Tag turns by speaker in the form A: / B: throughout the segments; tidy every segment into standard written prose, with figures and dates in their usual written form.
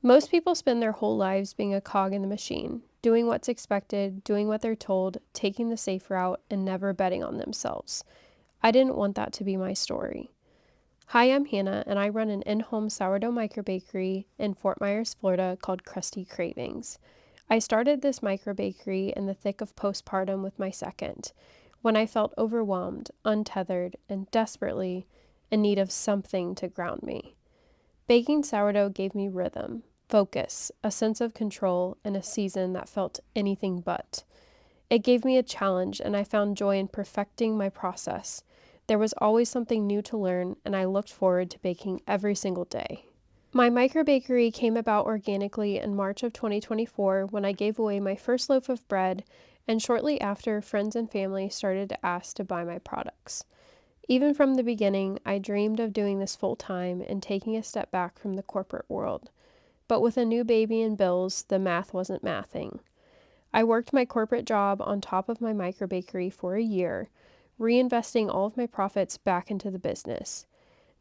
A: Most people spend their whole lives being a cog in the machine, doing what's expected, doing what they're told, taking the safe route, and never betting on themselves. I didn't want that to be my story. Hi, I'm Hannah, and I run an in-home sourdough microbakery in Fort Myers, Florida called Krusty Cravings. I started this microbakery in the thick of postpartum with my second, when I felt overwhelmed, untethered, and desperately in need of something to ground me. Baking sourdough gave me rhythm, focus, a sense of control, and a season that felt anything but. It gave me a challenge, and I found joy in perfecting my process. There was always something new to learn, and I looked forward to baking every single day. My microbakery came about organically in March of 2024 when I gave away my first loaf of bread, and shortly after, friends and family started to ask to buy my products. Even from the beginning, I dreamed of doing this full time and taking a step back from the corporate world. But with a new baby and bills, the math wasn't mathing. I worked my corporate job on top of my microbakery for a year, reinvesting all of my profits back into the business.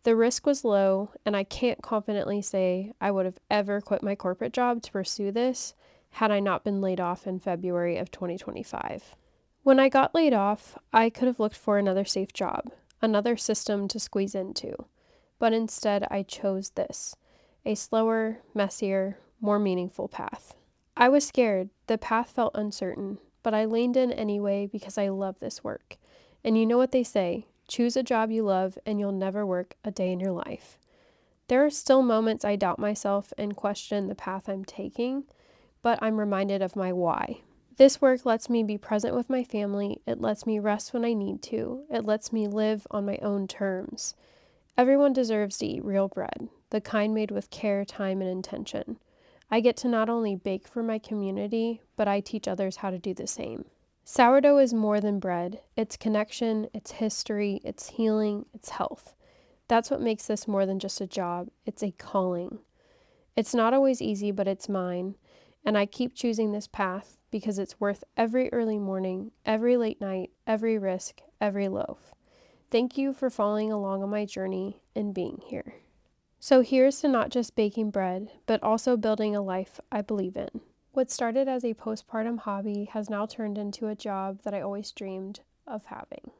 A: The risk was low, and I can't confidently say I would have ever quit my corporate job to pursue this had I not been laid off in February of 2025. When I got laid off, I could have looked for another safe job, another system to squeeze into, but instead I chose this, a slower, messier, more meaningful path. I was scared, the path felt uncertain, but I leaned in anyway because I love this work. And you know what they say, choose a job you love and you'll never work a day in your life. There are still moments I doubt myself and question the path I'm taking, but I'm reminded of my why. This work lets me be present with my family, it lets me rest when I need to, it lets me live on my own terms. Everyone deserves to eat real bread, the kind made with care, time, and intention. I get to not only bake for my community, but I teach others how to do the same. Sourdough is more than bread. It's connection, it's history, it's healing, it's health. That's what makes this more than just a job. It's a calling. It's not always easy, but it's mine. And I keep choosing this path because it's worth every early morning, every late night, every risk, every loaf. Thank you for following along on my journey and being here. So here's to not just baking bread, but also building a life I believe in. What started as a postpartum hobby has now turned into a job that I always dreamed of having.